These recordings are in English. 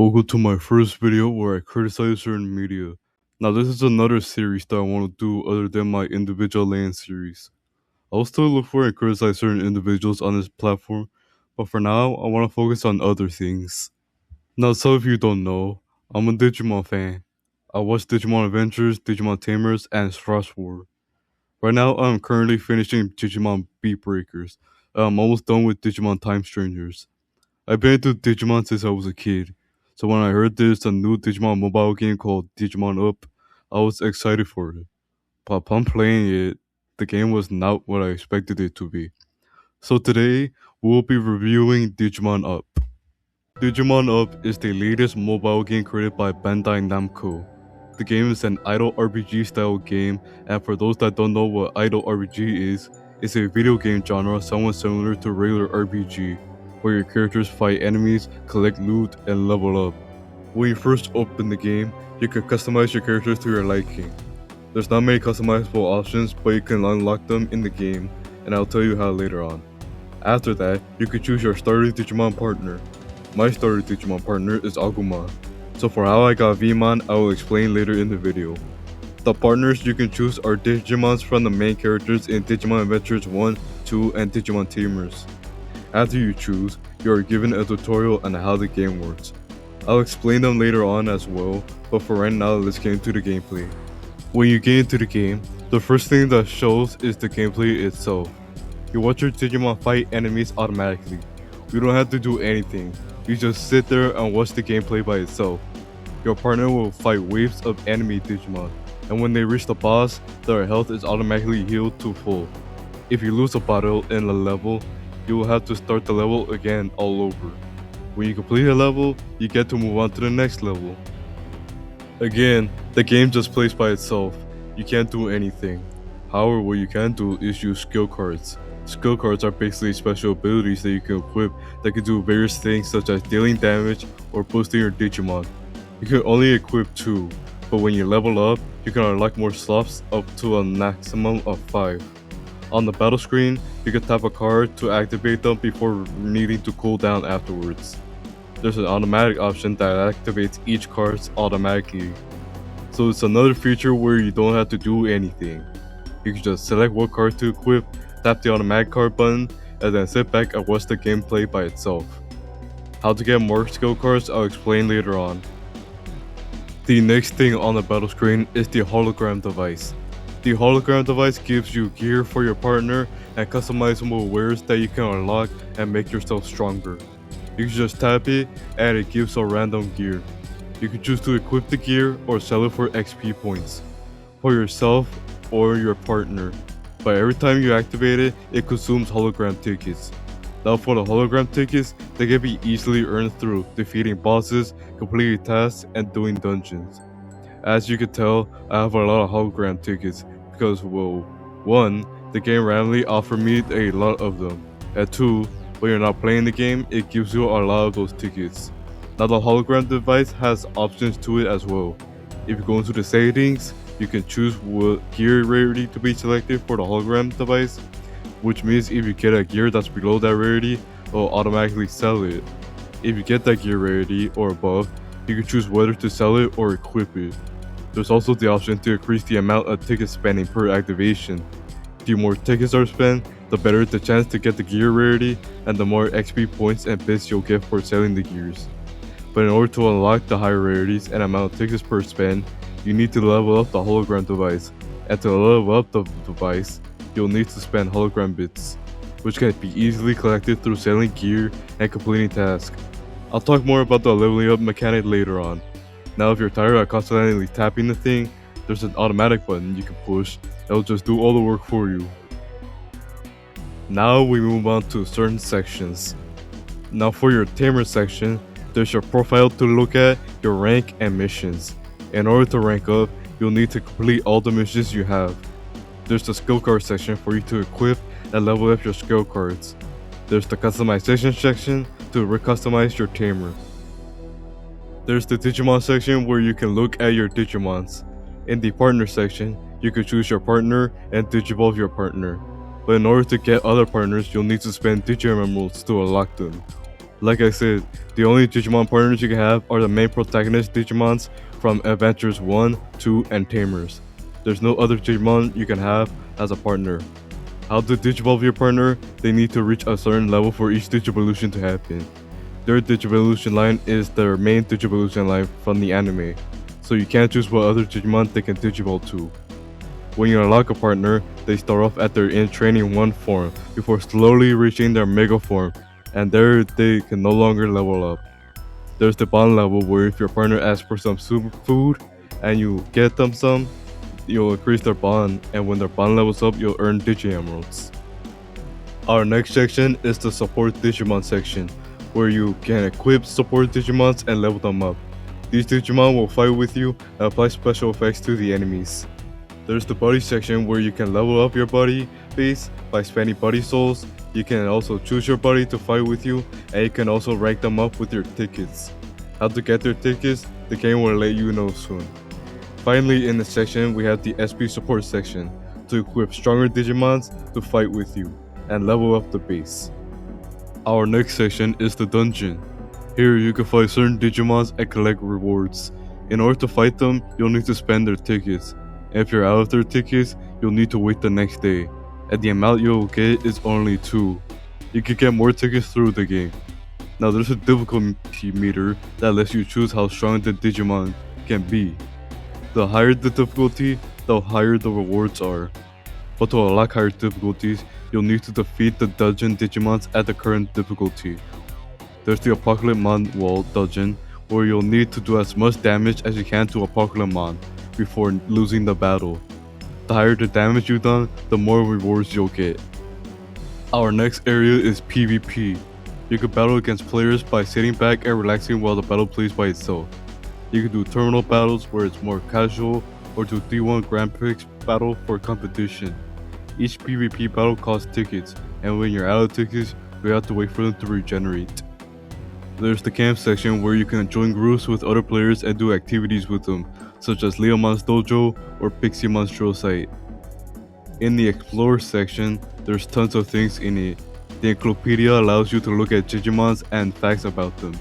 Welcome to my first video where I criticize certain media. Now this is another series that I want to do other than my individual land series. I'll still look for and criticize certain individuals on this platform, but for now I want to focus on other things. Now some of you don't know, I'm a Digimon fan. I watch Digimon Adventures, Digimon Tamers, and Strash War. Right now I'm currently finishing Digimon Beat Breakers. I'm almost done with Digimon Time Strangers. I've been into Digimon since I was a kid, so when I heard there's a new Digimon mobile game called Digimon Up, I was excited for it. But upon playing it, the game was not what I expected it to be. So today, we'll be reviewing Digimon Up. Digimon Up is the latest mobile game created by Bandai Namco. The game is an idle RPG style game, and for those that don't know what idle RPG is, it's a video game genre somewhat similar to regular RPG, where your characters fight enemies, collect loot, and level up. When you first open the game, you can customize your characters to your liking. There's not many customizable options, but you can unlock them in the game, and I'll tell you how later on. After that, you can choose your starter Digimon partner. My starter Digimon partner is Agumon, so for how I got Vmon, I will explain later in the video. The partners you can choose are Digimons from the main characters in Digimon Adventures 1, 2, and Digimon Tamers. After you choose, you are given a tutorial on how the game works. I'll explain them later on as well, but for right now let's get into the gameplay. When you get into the game, the first thing that shows is the gameplay itself. You watch your Digimon fight enemies automatically. You don't have to do anything, you just sit there and watch the gameplay by itself. Your partner will fight waves of enemy Digimon, and when they reach the boss, their health is automatically healed to full. If you lose a battle in a level, you will have to start the level again all over. When you complete a level, you get to move on to the next level. Again, the game just plays by itself. You can't do anything. However, what you can do is use skill cards. Skill cards are basically special abilities that you can equip that can do various things such as dealing damage or boosting your Digimon. You can only equip 2, but when you level up, you can unlock more slots up to a maximum of 5. On the battle screen, you can tap a card to activate them before needing to cool down afterwards. There's an automatic option that activates each card automatically. So it's another feature where you don't have to do anything. You can just select what card to equip, tap the automatic card button, and then sit back and watch the gameplay by itself. How to get more skill cards I'll explain later on. The next thing on the battle screen is the hologram device. The hologram device gives you gear for your partner and customizable wares that you can unlock and make yourself stronger. You can just tap it and it gives a random gear. You can choose to equip the gear or sell it for XP points for yourself or your partner. But every time you activate it, it consumes hologram tickets. Now for the hologram tickets, they can be easily earned through defeating bosses, completing tasks, and doing dungeons. As you can tell, I have a lot of hologram tickets because, well, 1, the game randomly offered me a lot of them, and 2, when you're not playing the game, it gives you a lot of those tickets. Now the hologram device has options to it as well. If you go into the settings, you can choose what gear rarity to be selected for the hologram device, which means if you get a gear that's below that rarity, it will automatically sell it. If you get that gear rarity or above, you can choose whether to sell it or equip it. There's also the option to increase the amount of ticket spending per activation. The more tickets are spent, the better the chance to get the gear rarity and the more XP points and bits you'll get for selling the gears. But in order to unlock the higher rarities and amount of tickets per spend, you need to level up the hologram device. And to level up the device, you'll need to spend hologram bits, which can be easily collected through selling gear and completing tasks. I'll talk more about the leveling up mechanic later on. Now if you're tired of constantly tapping the thing, there's an automatic button you can push that will just do all the work for you. Now we move on to certain sections. Now for your tamer section, there's your profile to look at, your rank, and missions. In order to rank up, you'll need to complete all the missions you have. There's the skill card section for you to equip and level up your skill cards. There's the customization section to recustomize your tamer. There's the Digimon section where you can look at your Digimons. In the partner section, you can choose your partner and digivolve your partner. But in order to get other partners, you'll need to spend Digimon emeralds to unlock them. Like I said, the only Digimon partners you can have are the main protagonist Digimons from Adventures 1, 2, and Tamers. There's no other Digimon you can have as a partner. How to Digivolve your partner? They need to reach a certain level for each Digivolution to happen. Their Digivolution line is their main Digivolution line from the anime, so you can't choose what other Digimon they can Digivolve to. When you unlock a partner, they start off at their in training 1 form before slowly reaching their mega form, and there they can no longer level up. There's the bond level where if your partner asks for some super food and you get them some, you'll increase their bond, and when their bond levels up, you'll earn Digi Emeralds. Our next section is the support Digimon section, where you can equip support Digimons and level them up. These Digimon will fight with you and apply special effects to the enemies. There's the buddy section where you can level up your buddy base by spending buddy souls. You can also choose your buddy to fight with you, and you can also rank them up with your tickets. How to get their tickets, the game will let you know soon. Finally, in this section, we have the SP support section to equip stronger Digimons to fight with you and level up the base. Our next section is the dungeon. Here you can fight certain Digimons and collect rewards. In order to fight them, you'll need to spend their tickets. If you're out of their tickets, you'll need to wait the next day, and the amount you'll get is only 2. You can get more tickets through the game. Now there's a difficulty meter that lets you choose how strong the Digimon can be. The higher the difficulty, the higher the rewards are. But to unlock higher difficulties, you'll need to defeat the dungeon Digimons at the current difficulty. There's the Apocalypse Wall dungeon, where you'll need to do as much damage as you can to Apocalypse before losing the battle. The higher the damage you've done, the more rewards you'll get. Our next area is PvP. You can battle against players by sitting back and relaxing while the battle plays by itself. You can do terminal battles where it's more casual, or do D1 Grand Prix battle for competition. Each PvP battle costs tickets, and when you're out of tickets, you have to wait for them to regenerate. There's the camp section where you can join groups with other players and do activities with them, such as Leomon's Dojo or Piximon's Drill Site. In the Explore section, there's tons of things in it. The Encyclopedia allows you to look at Digimons and facts about them.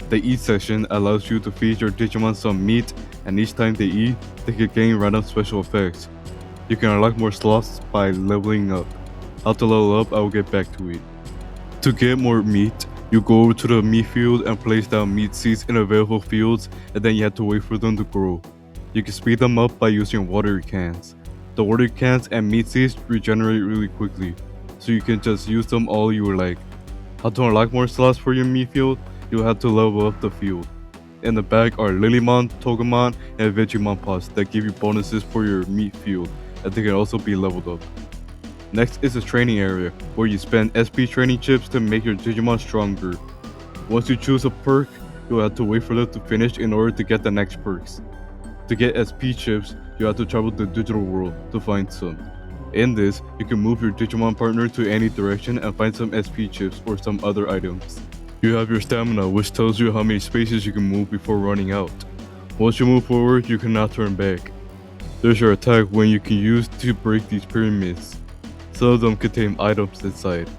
The Eat section allows you to feed your Digimon some meat, and each time they eat, they can gain random special effects. You can unlock more slots by leveling up. How to level up, I will get back to it. To get more meat, you go over to the meat field and place down meat seeds in available fields, and then you have to wait for them to grow. You can speed them up by using water cans. The water cans and meat seeds regenerate really quickly, so you can just use them all you like. How to unlock more slots for your meat field? You'll have to level up the field. In the back are Lilymon, Togemon, and Vegemon pots that give you bonuses for your meat field, and they can also be leveled up. Next is the training area, where you spend SP training chips to make your Digimon stronger. Once you choose a perk, you'll have to wait for them to finish in order to get the next perks. To get SP chips, you have to travel the digital world to find some. In this, you can move your Digimon partner to any direction and find some SP chips or some other items. You have your stamina, which tells you how many spaces you can move before running out. Once you move forward, you cannot turn back. There's your attack when you can use to break these pyramids. Some of them contain items inside.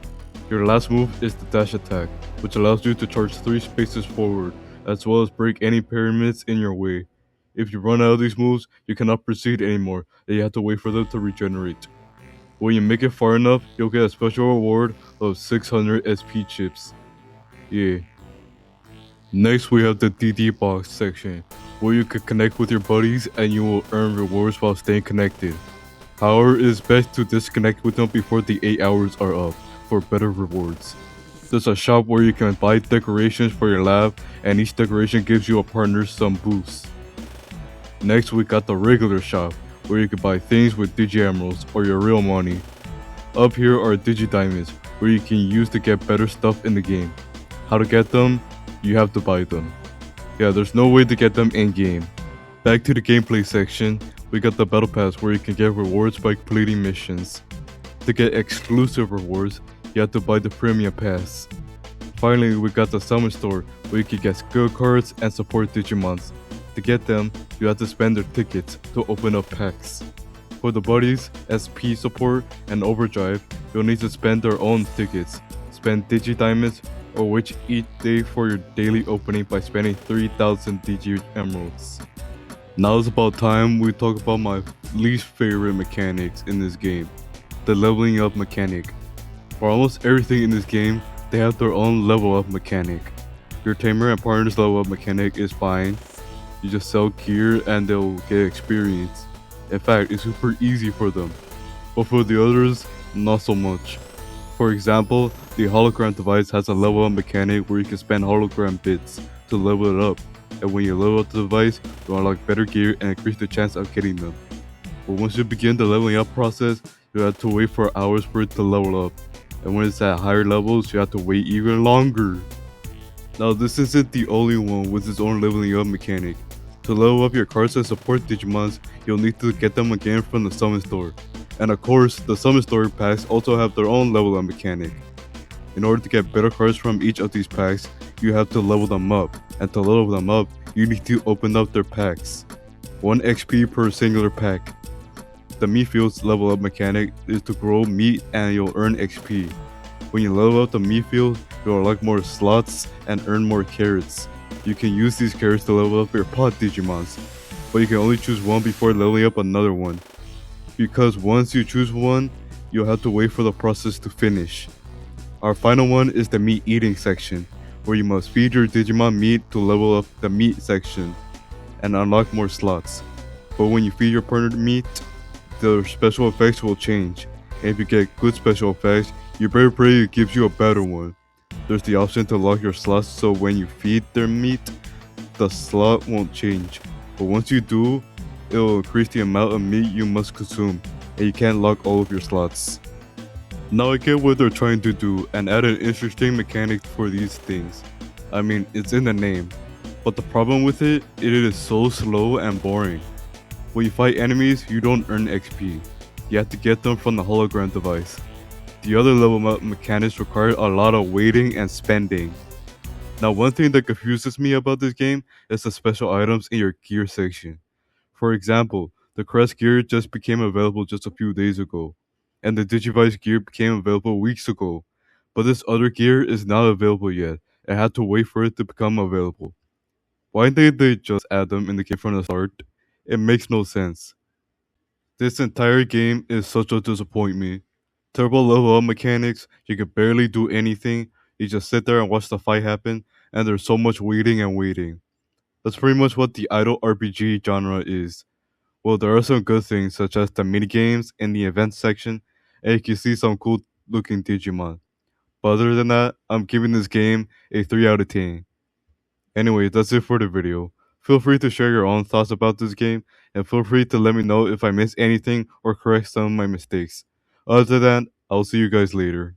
Your last move is the dash attack, which allows you to charge 3 spaces forward, as well as break any pyramids in your way. If you run out of these moves, you cannot proceed anymore, and you have to wait for them to regenerate. When you make it far enough, you'll get a special reward of 600 SP chips. Yeah. Next we have the DD box section, where you can connect with your buddies and you will earn rewards while staying connected. However, it is best to disconnect with them before the 8 hours are up for better rewards. There's a shop where you can buy decorations for your lab, and each decoration gives you a partner some boosts. Next we got the regular shop, where you can buy things with Digi Emeralds or your real money. Up here are Digi Diamonds, where you can use to get better stuff in the game. How to get them? You have to buy them. Yeah, there's no way to get them in-game. Back to the gameplay section, we got the Battle Pass where you can get rewards by completing missions. To get exclusive rewards, you have to buy the Premium Pass. Finally, we got the Summon Store where you can get skill cards and support Digimons. To get them, you have to spend their tickets to open up packs. For the buddies, SP support, and Overdrive, you'll need to spend their own tickets, spend Digi Diamonds, or wait each day for your daily opening by spending 3,000 DG Emeralds. Now it's about time we talk about my least favorite mechanics in this game, the leveling up mechanic. For almost everything in this game, they have their own level up mechanic. Your tamer and partner's level up mechanic is fine. You just sell gear and they'll get experience. In fact, it's super easy for them. But for the others, not so much. For example, the hologram device has a level up mechanic where you can spend hologram bits to level it up. And when you level up the device, you unlock better gear and increase the chance of getting them. But once you begin the leveling up process, you have to wait for hours for it to level up. And when it's at higher levels, you have to wait even longer. Now this isn't the only one with its own leveling up mechanic. To level up your cards and support Digimons, you'll need to get them again from the summon store. And of course, the summon store packs also have their own level up mechanic. In order to get better cards from each of these packs, you have to level them up. And to level them up, you need to open up their packs. 1 XP per singular pack. The meat field's level up mechanic is to grow meat and you'll earn XP. When you level up the meat field, you'll unlock more slots and earn more carrots. You can use these carrots to level up your pod Digimons, but you can only choose one before leveling up another one. Because once you choose one, you'll have to wait for the process to finish. Our final one is the meat eating section, where you must feed your Digimon meat to level up the meat section and unlock more slots. But when you feed your partner meat, the special effects will change. And if you get good special effects, you better pray it gives you a better one. There's the option to lock your slots so when you feed their meat, the slot won't change. But once you do, it will increase the amount of meat you must consume, and you can't lock all of your slots. Now I get what they're trying to do and add an interesting mechanic for these things. I mean, it's in the name. But the problem with it is so slow and boring. When you fight enemies, you don't earn XP. You have to get them from the hologram device. The other level up mechanics require a lot of waiting and spending. Now one thing that confuses me about this game is the special items in your gear section. For example, the Crest gear just became available just a few days ago, and the Digivice gear became available weeks ago. But this other gear is not available yet, and had to wait for it to become available. Why didn't they just add them in the game from the start? It makes no sense. This entire game is such a disappointment. Turbo level up mechanics, you can barely do anything, you just sit there and watch the fight happen, and there's so much waiting and waiting. That's pretty much what the idle RPG genre is. Well, there are some good things, such as the minigames in the events section, and you can see some cool looking Digimon. But other than that, I'm giving this game a 3 out of 10. Anyway, that's it for the video. Feel free to share your own thoughts about this game, and feel free to let me know if I missed anything or correct some of my mistakes. Other than that, I'll see you guys later.